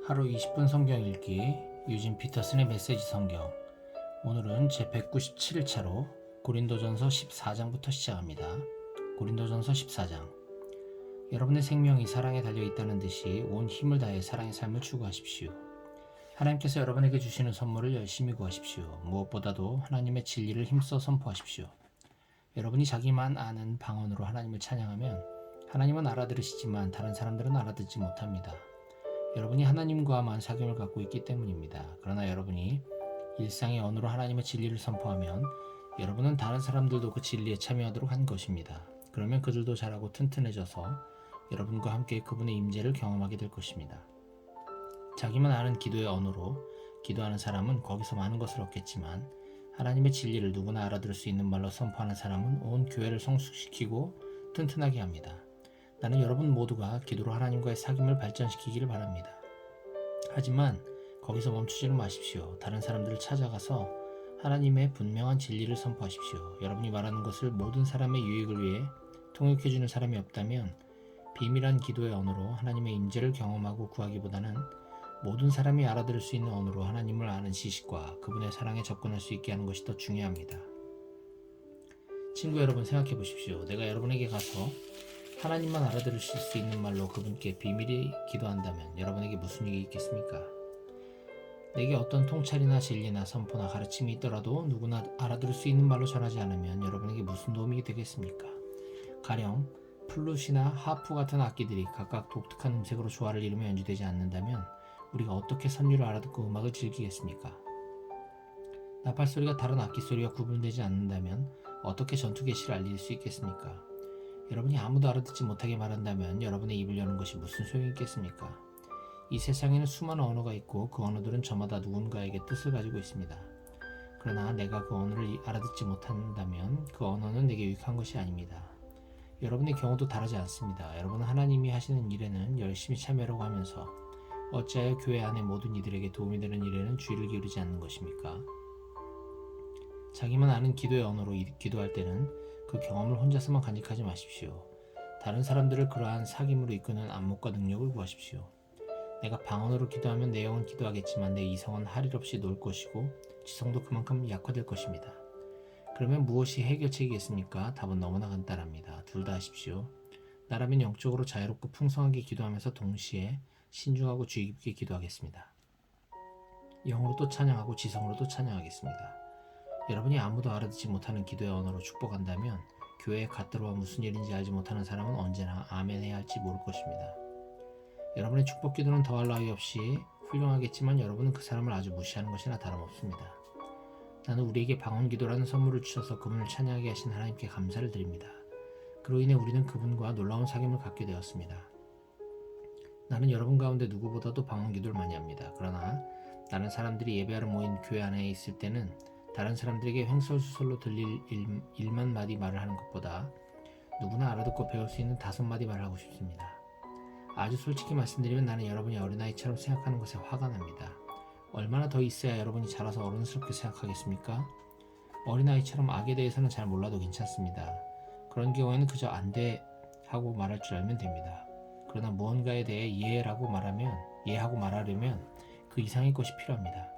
하루 20분 성경 읽기 유진 피터슨의 메시지 성경. 오늘은 제 197일차로 고린도전서 14장부터 시작합니다. 고린도전서 14장. 여러분의 생명이 사랑에 달려있다는 듯이 온 힘을 다해 사랑의 삶을 추구하십시오. 하나님께서 여러분에게 주시는 선물을 열심히 구하십시오. 무엇보다도 하나님의 진리를 힘써 선포하십시오. 여러분이 자기만 아는 방언으로 하나님을 찬양하면 하나님은 알아들으시지만 다른 사람들은 알아듣지 못합니다. 여러분이 하나님과만 사귐을 갖고 있기 때문입니다. 그러나 여러분이 일상의 언어로 하나님의 진리를 선포하면 여러분은 다른 사람들도 그 진리에 참여하도록 한 것입니다. 그러면 그들도 자라고 튼튼해져서 여러분과 함께 그분의 임재를 경험하게 될 것입니다. 자기만 아는 기도의 언어로 기도하는 사람은 거기서 많은 것을 얻겠지만 하나님의 진리를 누구나 알아들을 수 있는 말로 선포하는 사람은 온 교회를 성숙시키고 튼튼하게 합니다. 나는 여러분 모두가 기도로 하나님과의 사귐을 발전시키기를 바랍니다. 하지만 거기서 멈추지는 마십시오. 다른 사람들을 찾아가서 하나님의 분명한 진리를 선포하십시오. 여러분이 말하는 것을 모든 사람의 유익을 위해 통역해주는 사람이 없다면 비밀한 기도의 언어로 하나님의 임재를 경험하고 구하기보다는 모든 사람이 알아들을 수 있는 언어로 하나님을 아는 지식과 그분의 사랑에 접근할 수 있게 하는 것이 더 중요합니다. 친구 여러분, 생각해 보십시오. 내가 여러분에게 가서 하나님만 알아들으실 수 있는 말로 그분께 비밀히 기도한다면 여러분에게 무슨 일이 있겠습니까? 내게 어떤 통찰이나 진리나 선포나 가르침이 있더라도 누구나 알아들을 수 있는 말로 전하지 않으면 여러분에게 무슨 도움이 되겠습니까? 가령 플룻이나 하프 같은 악기들이 각각 독특한 음색으로 조화를 이루며 연주되지 않는다면 우리가 어떻게 선율을 알아듣고 음악을 즐기겠습니까? 나팔 소리가 다른 악기 소리와 구분되지 않는다면 어떻게 전투 개시를 알릴 수 있겠습니까? 여러분이 아무도 알아듣지 못하게 말한다면 여러분의 입을 여는 것이 무슨 소용이 있겠습니까? 이 세상에는 수많은 언어가 있고 그 언어들은 저마다 누군가에게 뜻을 가지고 있습니다. 그러나 내가 그 언어를 알아듣지 못한다면 그 언어는 내게 유익한 것이 아닙니다. 여러분의 경우도 다르지 않습니다. 여러분은 하나님이 하시는 일에는 열심히 참여하려고 하면서 어찌하여 교회 안의 모든 이들에게 도움이 되는 일에는 주의를 기울이지 않는 것입니까? 자기만 아는 기도의 언어로 기도할 때는 그 경험을 혼자서만 간직하지 마십시오. 다른 사람들을 그러한 사귐으로 이끄는 안목과 능력을 구하십시오. 내가 방언으로 기도하면 내 영은 기도하겠지만 내 이성은 할 일 없이 놀 것이고 지성도 그만큼 약화될 것입니다. 그러면 무엇이 해결책이겠습니까? 답은 너무나 간단합니다. 둘 다 하십시오. 나라면 영적으로 자유롭고 풍성하게 기도하면서 동시에 신중하고 주의 깊게 기도하겠습니다. 영으로도 찬양하고 지성으로도 찬양하겠습니다. 여러분이 아무도 알아듣지 못하는 기도의 언어로 축복한다면 교회에 갓 들어와 무슨 일인지 알지 못하는 사람은 언제나 아멘 해야 할지 모를 것입니다. 여러분의 축복 기도는 더할 나위 없이 훌륭하겠지만 여러분은 그 사람을 아주 무시하는 것이나 다름없습니다. 나는 우리에게 방언 기도라는 선물을 주셔서 그분을 찬양하게 하신 하나님께 감사를 드립니다. 그로 인해 우리는 그분과 놀라운 사귐을 갖게 되었습니다. 나는 여러분 가운데 누구보다도 방언 기도를 많이 합니다. 그러나 다른 사람들이 예배하러 모인 교회 안에 있을 때는 다른 사람들에게 횡설수설로 들릴 1만 마디 말을 하는 것보다 누구나 알아듣고 배울 수 있는 5마디 말을 하고 싶습니다. 아주 솔직히 말씀드리면 나는 여러분이 어린아이처럼 생각하는 것에 화가 납니다. 얼마나 더 있어야 여러분이 자라서 어른스럽게 생각하겠습니까? 어린아이처럼 악에 대해서는 잘 몰라도 괜찮습니다. 그런 경우에는 그저 안 돼 하고 말할 줄 알면 됩니다. 그러나 무언가에 대해 이해하고 말하려면 그 이상의 것이 필요합니다.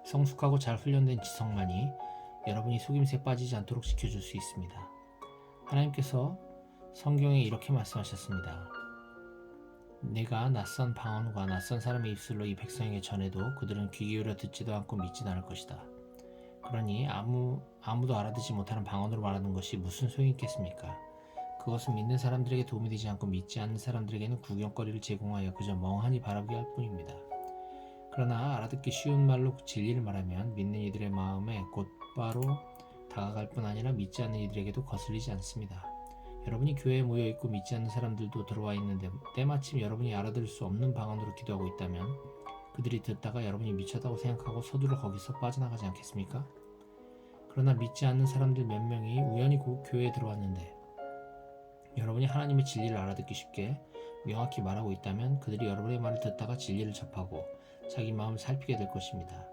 성숙하고 잘 훈련된 지성만이 여러분이 속임수에 빠지지 않도록 지켜줄 수 있습니다. 하나님께서 성경에 이렇게 말씀하셨습니다. 내가 낯선 방언과 낯선 사람의 입술로 이 백성에게 전해도 그들은 귀 기울여 듣지도 않고 믿지도 않을 것이다. 그러니 아무도 알아듣지 못하는 방언으로 말하는 것이 무슨 소용이 있겠습니까? 그것은 믿는 사람들에게 도움이 되지 않고 믿지 않는 사람들에게는 구경거리를 제공하여 그저 멍하니 바라보게 할 뿐입니다. 그러나 알아듣기 쉬운 말로 진리를 말하면 믿는 이들의 마음에 곧바로 다가갈 뿐 아니라 믿지 않는 이들에게도 거슬리지 않습니다. 여러분이 교회에 모여있고 믿지 않는 사람들도 들어와 있는데 때마침 여러분이 알아들을 수 없는 방언으로 기도하고 있다면 그들이 듣다가 여러분이 미쳤다고 생각하고 서둘러 거기서 빠져나가지 않겠습니까? 그러나 믿지 않는 사람들 몇 명이 우연히 교회에 들어왔는데 여러분이 하나님의 진리를 알아듣기 쉽게 명확히 말하고 있다면 그들이 여러분의 말을 듣다가 진리를 접하고 자기 마음을 살피게 될 것입니다.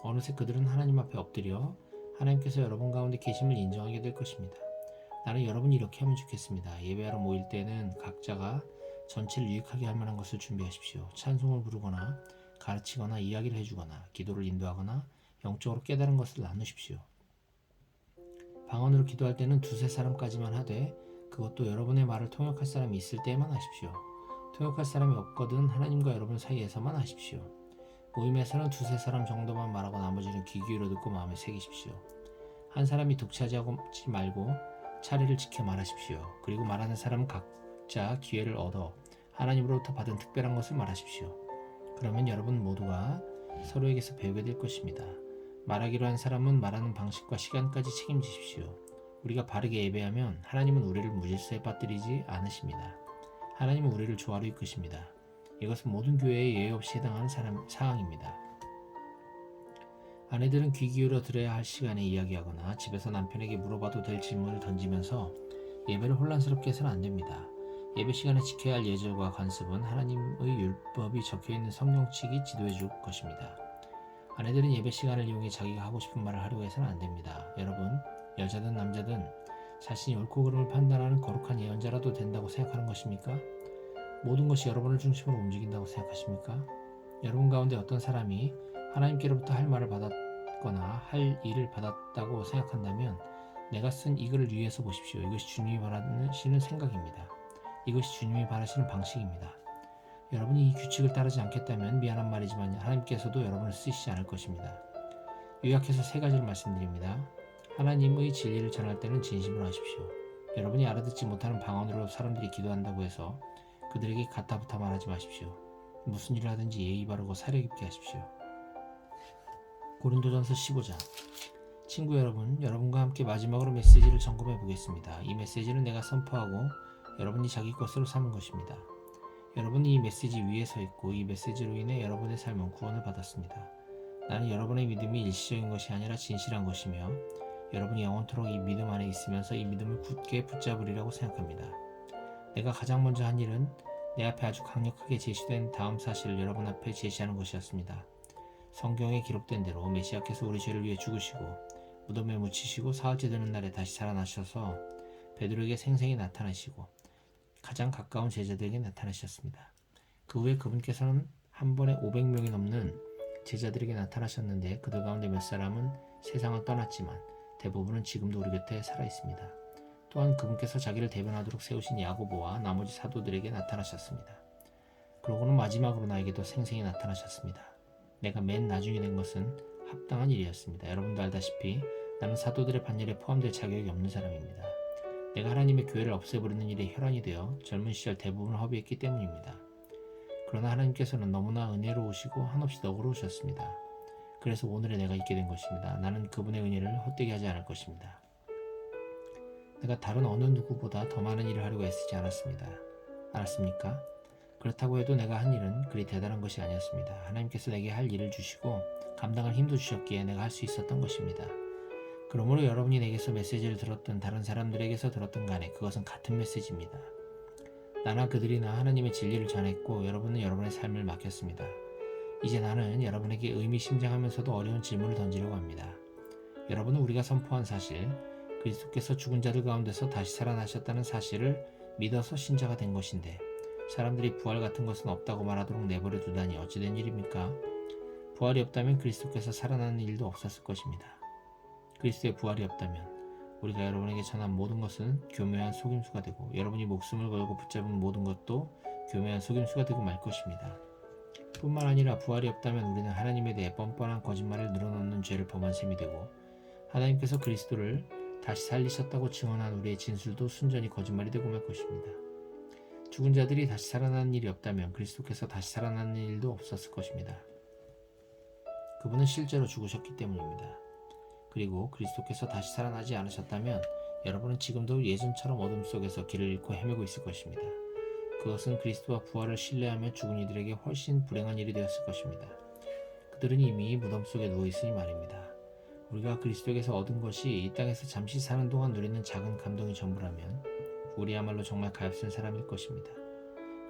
어느새 그들은 하나님 앞에 엎드려 하나님께서 여러분 가운데 계심을 인정하게 될 것입니다. 나는 여러분이 이렇게 하면 좋겠습니다. 예배하러 모일 때는 각자가 전체를 유익하게 할 만한 것을 준비하십시오. 찬송을 부르거나 가르치거나 이야기를 해주거나 기도를 인도하거나 영적으로 깨달은 것을 나누십시오. 방언으로 기도할 때는 두세 사람까지만 하되 그것도 여러분의 말을 통역할 사람이 있을 때에만 하십시오. 통역할 사람이 없거든 하나님과 여러분 사이에서만 하십시오. 모임에서는 두세 사람 정도만 말하고 나머지는 귀 기울여 듣고 마음에 새기십시오. 한 사람이 독차지하지 말고 차례를 지켜 말하십시오. 그리고 말하는 사람은 각자 기회를 얻어 하나님으로부터 받은 특별한 것을 말하십시오. 그러면 여러분 모두가 서로에게서 배우게 될 것입니다. 말하기로 한 사람은 말하는 방식과 시간까지 책임지십시오. 우리가 바르게 예배하면 하나님은 우리를 무질서에 빠뜨리지 않으십니다. 하나님은 우리를 조화로 이끄십니다. 이것은 모든 교회에 예외 없이 해당하는 사항입니다. 아내들은 귀 기울여 들어야 할 시간에 이야기하거나 집에서 남편에게 물어봐도 될 질문을 던지면서 예배를 혼란스럽게 해서는 안 됩니다. 예배 시간에 지켜야 할 예절과 관습은 하나님의 율법이 적혀있는 성경책이 지도해 줄 것입니다. 아내들은 예배 시간을 이용해 자기가 하고 싶은 말을 하려고 해서는 안 됩니다. 여러분, 여자든 남자든 자신이 옳고 그름을 판단하는 거룩한 예언자라도 된다고 생각하는 것입니까? 모든 것이 여러분을 중심으로 움직인다고 생각하십니까? 여러분 가운데 어떤 사람이 하나님께로부터 할 말을 받았거나 할 일을 받았다고 생각한다면 내가 쓴 이 글을 유의해서 보십시오. 이것이 주님이 바라시는 생각입니다. 이것이 주님이 바라시는 방식입니다. 여러분이 이 규칙을 따르지 않겠다면 미안한 말이지만 하나님께서도 여러분을 쓰시지 않을 것입니다. 요약해서 세 가지를 말씀드립니다. 하나님의 진리를 전할 때는 진심으로 하십시오. 여러분이 알아듣지 못하는 방언으로 사람들이 기도한다고 해서 그들에게 가타부타 말하지 마십시오. 무슨 일을 하든지 예의 바르고 사려 깊게 하십시오. 고린도전서 15장. 친구 여러분, 여러분과 함께 마지막으로 메시지를 점검해 보겠습니다. 이 메시지는 내가 선포하고 여러분이 자기 것으로 삼은 것입니다. 여러분이 이 메시지 위에 서 있고 이 메시지로 인해 여러분의 삶은 구원을 받았습니다. 나는 여러분의 믿음이 일시적인 것이 아니라 진실한 것이며 여러분이 영원토록 이 믿음 안에 있으면서 이 믿음을 굳게 붙잡으리라고 생각합니다. 내가 가장 먼저 한 일은 내 앞에 아주 강력하게 제시된 다음 사실을 여러분 앞에 제시하는 것이었습니다. 성경에 기록된 대로 메시아께서 우리 죄를 위해 죽으시고 무덤에 묻히시고 사흘째 되는 날에 다시 살아나셔서 베드로에게 생생히 나타나시고 가장 가까운 제자들에게 나타나셨습니다. 그 후에 그분께서는 한 번에 500명이 넘는 제자들에게 나타나셨는데 그들 가운데 몇 사람은 세상을 떠났지만 대부분은 지금도 우리 곁에 살아있습니다. 또한 그분께서 자기를 대변하도록 세우신 야고보와 나머지 사도들에게 나타나셨습니다. 그러고는 마지막으로 나에게도 생생히 나타나셨습니다. 내가 맨 나중에 된 것은 합당한 일이었습니다. 여러분도 알다시피 나는 사도들의 반열에 포함될 자격이 없는 사람입니다. 내가 하나님의 교회를 없애버리는 일에 혈안이 되어 젊은 시절 대부분을 허비했기 때문입니다. 그러나 하나님께서는 너무나 은혜로우시고 한없이 너그러우셨습니다. 그래서 오늘의 내가 있게 된 것입니다. 나는 그분의 은혜를 헛되게 하지 않을 것입니다. 내가 다른 어느 누구보다 더 많은 일을 하려고 애쓰지 않았습니다. 알았습니까? 그렇다고 해도 내가 한 일은 그리 대단한 것이 아니었습니다. 하나님께서 내게 할 일을 주시고 감당할 힘도 주셨기에 내가 할 수 있었던 것입니다. 그러므로 여러분이 내게서 메시지를 들었든 다른 사람들에게서 들었든 간에 그것은 같은 메시지입니다. 나나 그들이나 하나님의 진리를 전했고 여러분은 여러분의 삶을 맡겼습니다. 이제 나는 여러분에게 의미심장하면서도 어려운 질문을 던지려고 합니다. 여러분은 우리가 선포한 사실, 그리스도께서 죽은 자들 가운데서 다시 살아나셨다는 사실을 믿어서 신자가 된 것인데 사람들이 부활 같은 것은 없다고 말하도록 내버려 두다니 어찌된 일입니까? 부활이 없다면 그리스도께서 살아나는 일도 없었을 것입니다. 그리스도의 부활이 없다면 우리가 여러분에게 전한 모든 것은 교묘한 속임수가 되고 여러분이 목숨을 걸고 붙잡은 모든 것도 교묘한 속임수가 되고 말 것입니다. 뿐만 아니라 부활이 없다면 우리는 하나님에 대해 뻔뻔한 거짓말을 늘어놓는 죄를 범한 셈이 되고 하나님께서 그리스도를 다시 살리셨다고 증언한 우리의 진술도 순전히 거짓말이 되고 말 것입니다. 죽은 자들이 다시 살아나는 일이 없다면 그리스도께서 다시 살아나는 일도 없었을 것입니다. 그분은 실제로 죽으셨기 때문입니다. 그리고 그리스도께서 다시 살아나지 않으셨다면 여러분은 지금도 예전처럼 어둠 속에서 길을 잃고 헤매고 있을 것입니다. 그것은 그리스도와 부활을 신뢰하며 죽은 이들에게 훨씬 불행한 일이 되었을 것입니다. 그들은 이미 무덤 속에 누워있으니 말입니다. 우리가 그리스도에게서 얻은 것이 이 땅에서 잠시 사는 동안 누리는 작은 감동이 전부라면 우리야말로 정말 가엾은 사람일 것입니다.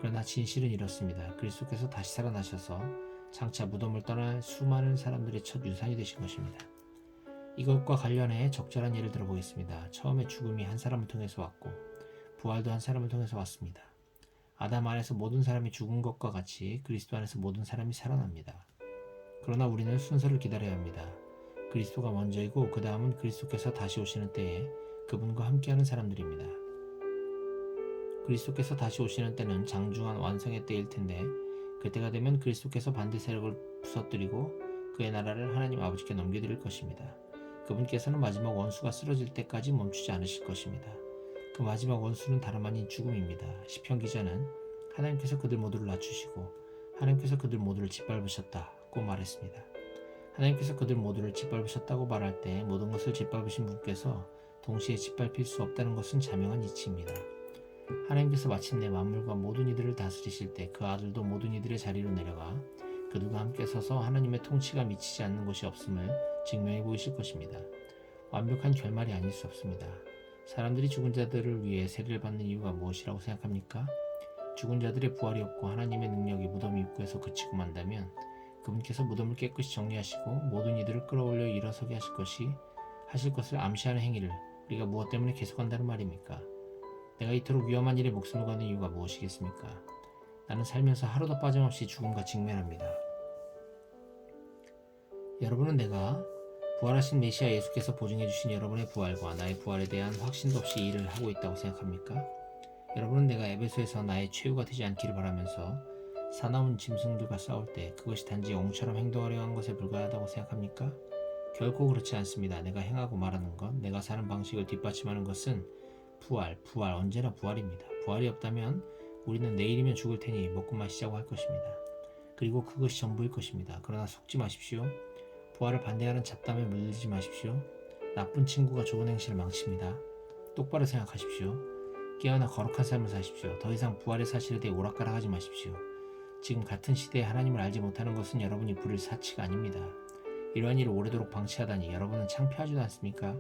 그러나 진실은 이렇습니다. 그리스도께서 다시 살아나셔서 장차 무덤을 떠날 수많은 사람들의 첫 유산이 되신 것입니다. 이것과 관련해 적절한 예를 들어보겠습니다. 처음에 죽음이 한 사람을 통해서 왔고 부활도 한 사람을 통해서 왔습니다. 아담 안에서 모든 사람이 죽은 것과 같이 그리스도 안에서 모든 사람이 살아납니다. 그러나 우리는 순서를 기다려야 합니다. 그리스도가 먼저이고 그 다음은 그리스도께서 다시 오시는 때에 그분과 함께하는 사람들입니다. 그리스도께서 다시 오시는 때는 장중한 완성의 때일 텐데 그때가 되면 그리스도께서 반대 세력을 부서뜨리고 그의 나라를 하나님 아버지께 넘겨드릴 것입니다. 그분께서는 마지막 원수가 쓰러질 때까지 멈추지 않으실 것입니다. 그 마지막 원수는 다름 아닌 죽음입니다. 시편 기자는 하나님께서 그들 모두를 낮추시고 하나님께서 그들 모두를 짓밟으셨다고 말했습니다. 하나님께서 그들 모두를 짓밟으셨다고 말할 때 모든 것을 짓밟으신 분께서 동시에 짓밟힐 수 없다는 것은 자명한 이치입니다. 하나님께서 마침내 만물과 모든 이들을 다스리실 때 그 아들도 모든 이들의 자리로 내려가 그들과 함께 서서 하나님의 통치가 미치지 않는 곳이 없음을 증명해 보이실 것입니다. 완벽한 결말이 아닐 수 없습니다. 사람들이 죽은 자들을 위해 세례를 받는 이유가 무엇이라고 생각합니까? 죽은 자들의 부활이 없고 하나님의 능력이 무덤 입구에서 그치고 만다면 그분께서 무덤을 깨끗이 정리하시고 모든 이들을 끌어올려 일어서게 하실 것을 암시하는 행위를 우리가 무엇 때문에 계속한다는 말입니까? 내가 이토록 위험한 일에 목숨을 거는 이유가 무엇이겠습니까? 나는 살면서 하루도 빠짐없이 죽음과 직면합니다. 여러분은 내가 부활하신 메시아 예수께서 보증해 주신 여러분의 부활과 나의 부활에 대한 확신도 없이 일을 하고 있다고 생각합니까? 여러분은 내가 에베소에서 나의 최후가 되지 않기를 바라면서 사나운 짐승들과 싸울 때 그것이 단지 옹처럼 행동하려 한 것에 불과하다고 생각합니까? 결코 그렇지 않습니다. 내가 행하고 말하는 것, 내가 사는 방식을 뒷받침하는 것은 부활, 언제나 부활입니다. 부활이 없다면 우리는 내일이면 죽을 테니 먹고 마시자고 할 것입니다. 그리고 그것이 전부일 것입니다. 그러나 속지 마십시오. 부활을 반대하는 잡담에 물들지 마십시오. 나쁜 친구가 좋은 행실을 망칩니다. 똑바로 생각하십시오. 깨어나 거룩한 삶을 사십시오. 더 이상 부활의 사실에 대해 오락가락하지 마십시오. 지금 같은 시대에 하나님을 알지 못하는 것은 여러분이 부릴 사치가 아닙니다. 이러한 일을 오래도록 방치하다니 여러분은 창피하지도 않습니까?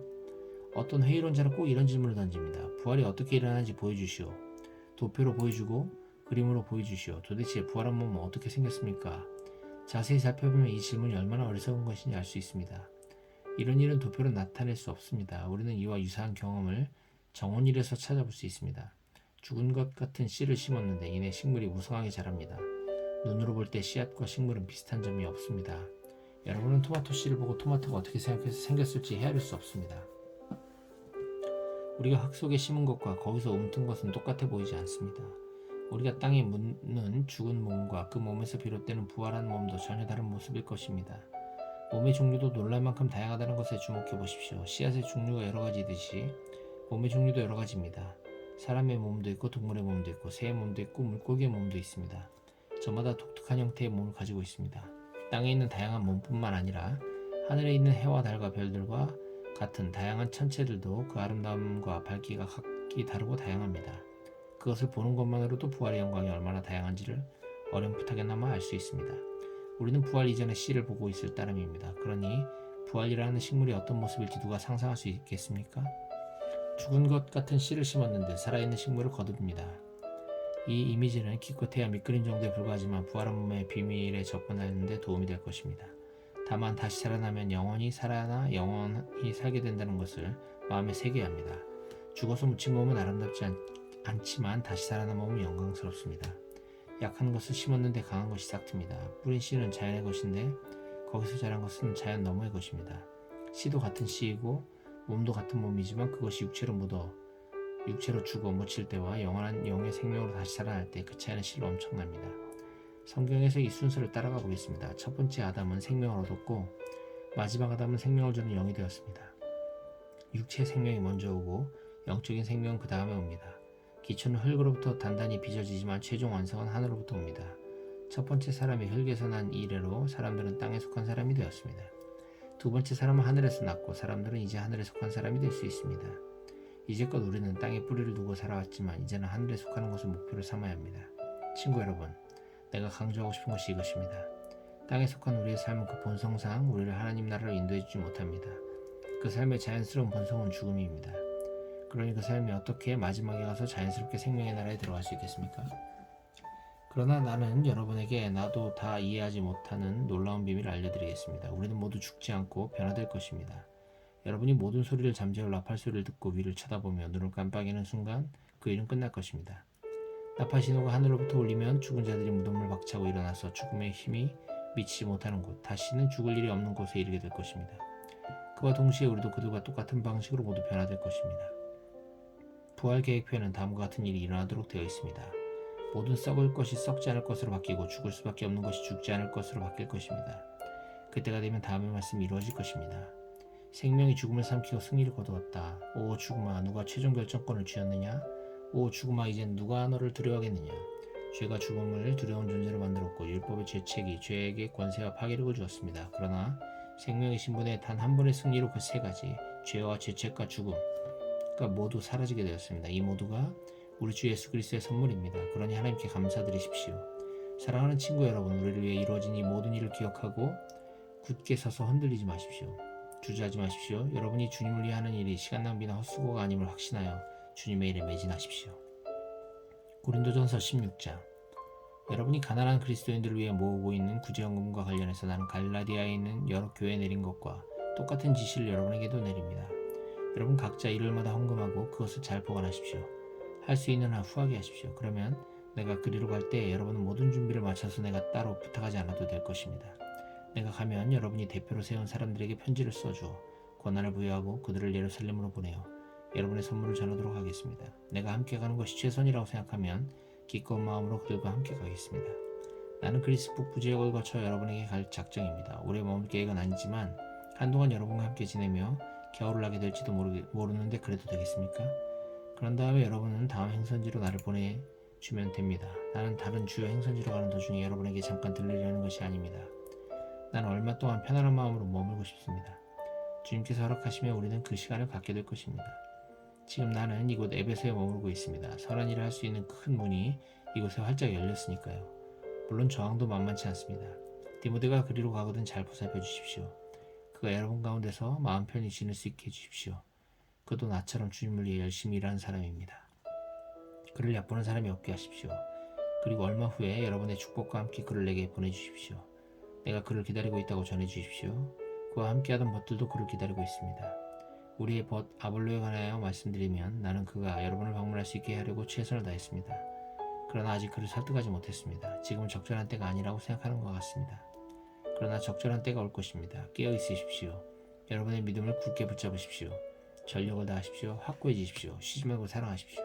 어떤 회의론자는 꼭 이런 질문을 던집니다. 부활이 어떻게 일어나는지 보여주시오. 도표로 보여주고 그림으로 보여주시오. 도대체 부활한 몸은 어떻게 생겼습니까? 자세히 살펴보면 이 질문이 얼마나 어리석은 것인지 알 수 있습니다. 이런 일은 도표로 나타낼 수 없습니다. 우리는 이와 유사한 경험을 정원일에서 찾아볼 수 있습니다. 죽은 것 같은 씨를 심었는데 이내 식물이 무성하게 자랍니다. 눈으로 볼 때 씨앗과 식물은 비슷한 점이 없습니다. 여러분은 토마토 씨를 보고 토마토가 어떻게 생겼을지 헤아릴 수 없습니다. 우리가 흙 속에 심은 것과 거기서 움튼 것은 똑같아 보이지 않습니다. 우리가 땅에 묻는 죽은 몸과 그 몸에서 비롯되는 부활한 몸도 전혀 다른 모습일 것입니다. 몸의 종류도 놀랄 만큼 다양하다는 것에 주목해 보십시오. 씨앗의 종류가 여러 가지듯이 몸의 종류도 여러 가지입니다. 사람의 몸도 있고 동물의 몸도 있고 새의 몸도 있고 물고기의 몸도 있습니다. 저마다 독특한 형태의 몸을 가지고 있습니다. 땅에 있는 다양한 몸뿐만 아니라 하늘에 있는 해와 달과 별들과 같은 다양한 천체들도 그 아름다움과 밝기가 각기 다르고 다양합니다. 그것을 보는 것만으로도 부활의 영광이 얼마나 다양한지를 어렴풋하게나마 알 수 있습니다. 우리는 부활 이전의 씨를 보고 있을 따름입니다. 그러니 부활이라는 식물이 어떤 모습일지 누가 상상할 수 있겠습니까? 죽은 것 같은 씨를 심었는데 살아있는 식물을 거둡니다. 이 이미지는 기껏해야 밑그림 정도에 불과하지만 부활한 몸의 비밀에 접근하는 데 도움이 될 것입니다. 다만 다시 살아나면 영원히 살아나 영원히 살게 된다는 것을 마음에 새겨야 합니다. 죽어서 묻힌 몸은 아름답지 않지만 다시 살아난 몸은 영광스럽습니다. 약한 것을 심었는데 강한 것이 싹틉니다. 뿌린 씨는 자연의 것인데 거기서 자란 것은 자연 너머의 것입니다. 씨도 같은 씨이고 몸도 같은 몸이지만 그것이 육체로 죽어 묻힐 때와 영원한 영의 생명으로 다시 살아날 때 그 차이는 실로 엄청납니다. 성경에서 이 순서를 따라가 보겠습니다. 첫 번째 아담은 생명을 얻었고 마지막 아담은 생명을 주는 영이 되었습니다. 육체의 생명이 먼저 오고 영적인 생명은 그 다음에 옵니다. 기초는 흙으로부터 단단히 빚어지지만 최종 완성은 하늘로부터 옵니다. 첫 번째 사람이 흙에서 난 이래로 사람들은 땅에 속한 사람이 되었습니다. 두 번째 사람은 하늘에서 났고 사람들은 이제 하늘에 속한 사람이 될 수 있습니다. 이제껏 우리는 땅에 뿌리를 두고 살아왔지만 이제는 하늘에 속하는 것을 목표로 삼아야 합니다. 친구 여러분, 내가 강조하고 싶은 것이 이것입니다. 땅에 속한 우리의 삶은 그 본성상 우리를 하나님 나라로 인도해주지 못합니다. 그 삶의 자연스러운 본성은 죽음입니다. 그러니 그 삶이 어떻게 마지막에 가서 자연스럽게 생명의 나라에 들어갈 수 있겠습니까? 그러나 나는 여러분에게 나도 다 이해하지 못하는 놀라운 비밀을 알려드리겠습니다. 우리는 모두 죽지 않고 변화될 것입니다. 여러분이 모든 소리를 잠재울 나팔 소리를 듣고 위를 쳐다보며 눈을 깜빡이는 순간 그 일은 끝날 것입니다. 나팔 신호가 하늘로부터 울리면 죽은 자들이 무덤을 박차고 일어나서 죽음의 힘이 미치지 못하는 곳, 다시는 죽을 일이 없는 곳에 이르게 될 것입니다. 그와 동시에 우리도 그들과 똑같은 방식으로 모두 변화될 것입니다. 부활 계획표에는 다음과 같은 일이 일어나도록 되어 있습니다. 모든 썩을 것이 썩지 않을 것으로 바뀌고 죽을 수밖에 없는 것이 죽지 않을 것으로 바뀔 것입니다. 그때가 되면 다음의 말씀이 이루어질 것입니다. 생명이 죽음을 삼키고 승리를 거두었다. 오 죽음아, 누가 최종 결정권을 쥐었느냐? 오 죽음아, 이젠 누가 너를 두려워하겠느냐? 죄가 죽음을 두려운 존재로 만들었고 율법의 죄책이 죄에게 권세와 파괴력을 주었습니다. 그러나 생명의 신분의 단 한 번의 승리로 그 세 가지 죄와 죄책과 죽음가 모두 사라지게 되었습니다. 이 모두가 우리 주 예수 그리스도의 선물입니다. 그러니 하나님께 감사드리십시오. 사랑하는 친구 여러분, 우리를 위해 이루어진 이 모든 일을 기억하고 굳게 서서 흔들리지 마십시오. 주저하지 마십시오. 여러분이 주님을 위해 하는 일이 시간 낭비나 헛수고가 아님을 확신하여 주님의 일에 매진하십시오. 고린도전서 16장. 여러분이 가난한 그리스도인들을 위해 모으고 있는 구제헌금과 관련해서 나는 갈라디아에 있는 여러 교회에 내린 것과 똑같은 지시를 여러분에게도 내립니다. 여러분 각자 일요일마다 헌금하고 그것을 잘 보관하십시오. 할 수 있는 한 후하게 하십시오. 그러면 내가 그리로 갈 때 여러분은 모든 준비를 마쳐서 내가 따로 부탁하지 않아도 될 것입니다. 내가 가면 여러분이 대표로 세운 사람들에게 편지를 써주어 권한을 부여하고 그들을 예루살렘으로 보내어 여러분의 선물을 전하도록 하겠습니다. 내가 함께 가는 것이 최선이라고 생각하면 기꺼운 마음으로 그들과 함께 가겠습니다. 나는 그리스 북부 지역을 거쳐 여러분에게 갈 작정입니다. 오래 머물 계획은 아니지만 한동안 여러분과 함께 지내며 겨울을 나게 될지도 모르는데 그래도 되겠습니까? 그런 다음에 여러분은 다음 행선지로 나를 보내주면 됩니다. 나는 다른 주요 행선지로 가는 도중에 여러분에게 잠깐 들리려는 것이 아닙니다. 나는 얼마 동안 편안한 마음으로 머물고 싶습니다. 주님께서 허락하시면 우리는 그 시간을 갖게 될 것입니다. 지금 나는 이곳 에베소에 머물고 있습니다. 선한 일을 할 수 있는 큰 문이 이곳에 활짝 열렸으니까요. 물론 저항도 만만치 않습니다. 디모데가 그리로 가거든 잘 보살펴 주십시오. 그가 여러분 가운데서 마음 편히 지낼 수 있게 해주십시오. 그도 나처럼 주님을 위해 열심히 일하는 사람입니다. 그를 얕보는 사람이 없게 하십시오. 그리고 얼마 후에 여러분의 축복과 함께 그를 내게 보내주십시오. 내가 그를 기다리고 있다고 전해주십시오. 그와 함께하던 벗들도 그를 기다리고 있습니다. 우리의 벗 아볼로에 관하여 말씀드리면 나는 그가 여러분을 방문할 수 있게 하려고 최선을 다했습니다. 그러나 아직 그를 설득하지 못했습니다. 지금은 적절한 때가 아니라고 생각하는 것 같습니다. 그러나 적절한 때가 올 것입니다. 깨어 있으십시오. 여러분의 믿음을 굳게 붙잡으십시오. 전력을 다하십시오. 확고해지십시오. 쉬지 말고 사랑하십시오.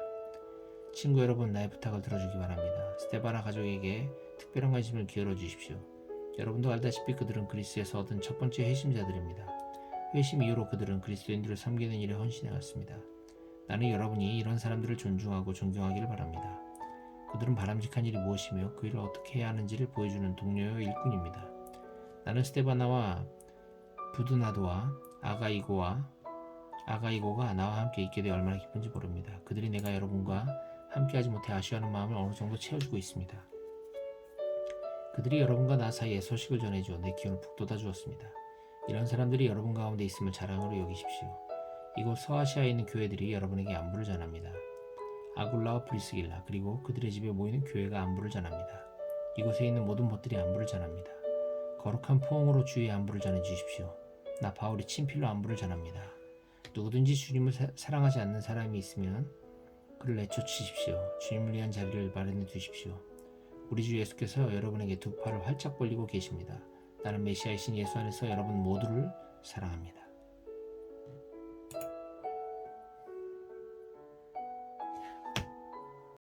친구 여러분, 나의 부탁을 들어주기 바랍니다. 스테바나 가족에게 특별한 관심을 기울여 주십시오. 여러분도 알다시피 그들은 그리스에서 얻은 첫 번째 회심자들입니다. 회심 이후로 그들은 그리스도인들을 섬기는 일에 헌신해 왔습니다. 나는 여러분이 이런 사람들을 존중하고 존경하기를 바랍니다. 그들은 바람직한 일이 무엇이며 그 일을 어떻게 해야 하는지를 보여주는 동료요 일꾼입니다. 나는 스테바나와 부드나도와 아가이고가 나와 함께 있게 되어 얼마나 기쁜지 모릅니다. 그들이 내가 여러분과 함께하지 못해 아쉬워하는 마음을 어느 정도 채워주고 있습니다. 그들이 여러분과 나 사이에 소식을 전해주어 내 기운을 북돋아 주었습니다. 이런 사람들이 여러분 가운데 있음을 자랑으로 여기십시오. 이곳 서아시아에 있는 교회들이 여러분에게 안부를 전합니다. 아굴라와 브리스길라 그리고 그들의 집에 모이는 교회가 안부를 전합니다. 이곳에 있는 모든 벗들이 안부를 전합니다. 거룩한 포옹으로 주의 안부를 전해주십시오. 나 바울이 친필로 안부를 전합니다. 누구든지 주님을 사랑하지 않는 사람이 있으면 그를 내쫓으십시오. 주님을 위한 자리를 마련해 두십시오. 우리 주 예수께서 여러분에게 두 팔을 활짝 벌리고 계십니다. 나는 메시아이신 예수 안에서 여러분 모두를 사랑합니다.